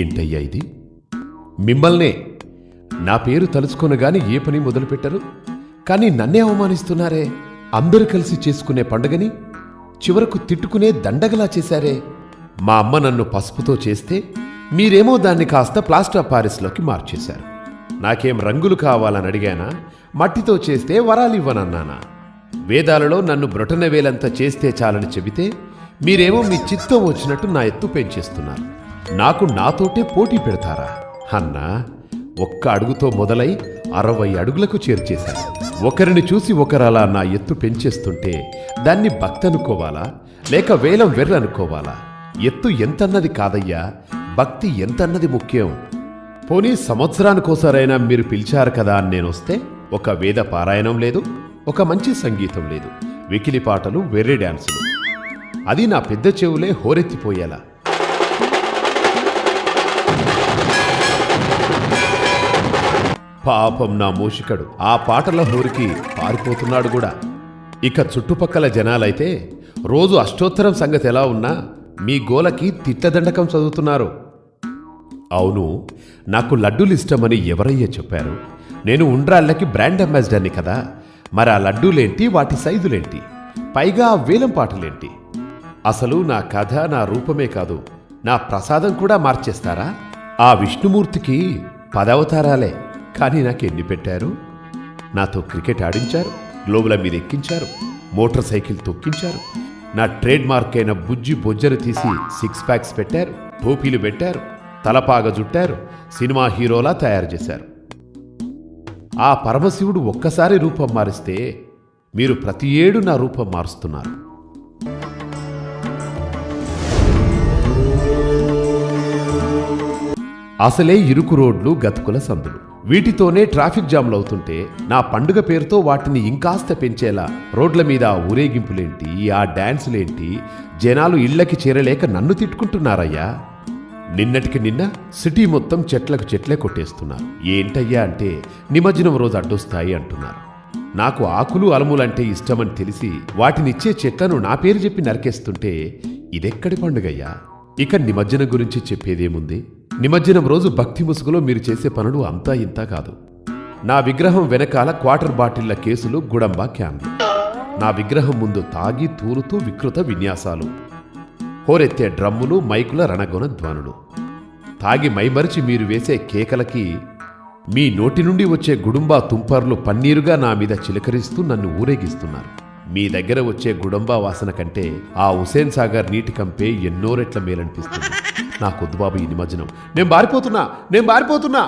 ఏంటయ్యా ఇది? మిమ్మల్నే నా పేరు తలుచుకొనగాని ఏ పని మొదలుపెట్టరు, కానీ నన్నే అవమానిస్తున్నారే. అందరూ కలిసి చేసుకునే పండుగని చివరకు తిట్టుకునే దండగలా చేశారే. మా అమ్మ నన్ను పసుపుతో చేస్తే మీరేమో దాన్ని కాస్త ప్లాస్టర్ ఆఫ్ పారిస్లోకి మార్చేశారు. నాకేం రంగులు కావాలని అడిగానా? మట్టితో చేస్తే వరాలివ్వనన్నానా? వేదాలలో నన్ను బ్రొటనవేలంత చేస్తే చాలని చెబితే మీరేమో మీ చిత్తం వచ్చినట్టు నా ఎత్తు పెంచేస్తున్నారు. నాకు నాతోటే పోటీ పెడతారా అన్నా? ఒక్క అడుగుతో మొదలై 60 అడుగులకు చేర్చేశాను. ఒకరిని చూసి ఒకరలా నా ఎత్తు పెంచేస్తుంటే దాన్ని భక్తి అనుకోవాలా లేక వేలం వెర్రనుకోవాలా? ఎత్తు ఎంతన్నది కాదయ్యా, భక్తి ఎంతన్నది ముఖ్యం. పోనీ సంవత్సరానికోసారైనా మీరు పిలిచారు కదా అని నేనొస్తే ఒక వేద పారాయణం లేదు, ఒక మంచి సంగీతం లేదు, వెకిలి పాటలు, వెర్రి డాన్సులు. అది నా పెద్ద చెవులే హోరెత్తిపోయేలా. పాపం నా మూషికడు ఆ పాటల హోరికి పారిపోతున్నాడు కూడా. ఇక చుట్టుపక్కల జనాలైతే రోజు అష్టోత్తరం సంగతి ఎలా ఉన్నా మీ గోలకి తిట్టదండకం చదువుతున్నారు. అవును, నాకు లడ్డూలు ఇష్టమని ఎవరయ్యా చెప్పారు? నేను ఉండ్రాళ్ళకి బ్రాండ్ అంబాసిడర్ని కదా. మరి ఆ లడ్డూలేంటి, వాటి సైజులేంటి, పైగా ఆ వేలం పాటలేంటి? అసలు నా కథ, నా రూపమే కాదు, నా ప్రసాదం కూడా మార్చేస్తారా? ఆ విష్ణుమూర్తికి 10 అవతారాలే, కానీ నాకెన్ని పెట్టారు? నాతో క్రికెట్ ఆడించారు, గ్లోబుల మీద ఎక్కించారు, మోటార్ సైకిల్ తొక్కించారు, నా ట్రేడ్ మార్క్ అయిన బుజ్జి బొజ్జను తీసి 6 ప్యాక్స్ పెట్టారు, టోపీలు పెట్టారు, తలపాగ జుట్టారు, సినిమా హీరోలా తయారు చేశారు. ఆ పరమశివుడు ఒక్కసారి రూపం మారిస్తే మీరు ప్రతి ఏడు నా రూపం మారుస్తున్నారు. అసలే ఇరుకు రోడ్లు, గతుకుల సందులు, వీటితోనే ట్రాఫిక్ జామ్లు అవుతుంటే నా పండుగ పేరుతో వాటిని ఇంకాస్త పెంచేలా రోడ్ల మీద ఆ ఊరేగింపులేంటి, ఆ డాన్సులేంటి? జనాలు ఇళ్లకి చేరలేక నన్ను తిట్టుకుంటున్నారయ్యా. నిన్నటికి నిన్న సిటీ మొత్తం చెట్లకు చెట్లే కొట్టేస్తున్నారు. ఏంటయ్యా అంటే నిమజ్జనం రోజు అడ్డొస్తాయి అంటున్నారు. నాకు ఆకులు అలములంటే ఇష్టమని తెలిసి వాటినిచ్చే చెట్లను నా పేరు చెప్పి నరికేస్తుంటే ఇదెక్కడి పండుగయ్యా? ఇక నిమజ్జనం గురించి చెప్పేదేముంది? నిమజ్జనం రోజు భక్తి ముసుగులో మీరు చేసే పనులు అంతా ఇంతా కాదు. నా విగ్రహం వెనకాల క్వార్టర్ బాటిళ్ల కేసులు, గుడంబా క్యాన్లు, నా విగ్రహం ముందు తాగి తూలుతూ వికృత విన్యాసాలు, హోరెత్తే డ్రమ్ములు, మైకుల రణగొన ధ్వనులు, తాగి మైమరిచి మీరు వేసే కేకలకి మీ నోటి నుండి వచ్చే గుడుంబా తుంపర్లు పన్నీరుగా నా మీద చిలకరిస్తూ నన్ను ఊరేగిస్తున్నారు. మీ దగ్గర వచ్చే గుడంబా వాసన కంటే ఆ హుసేన్ సాగర్ నీటి కంపే ఎన్నో రెట్ల మేలనిపిస్తుంది. నాకొద్దు బాబు ఈ నిమజ్జనం. నేను బారిపోతున్నా.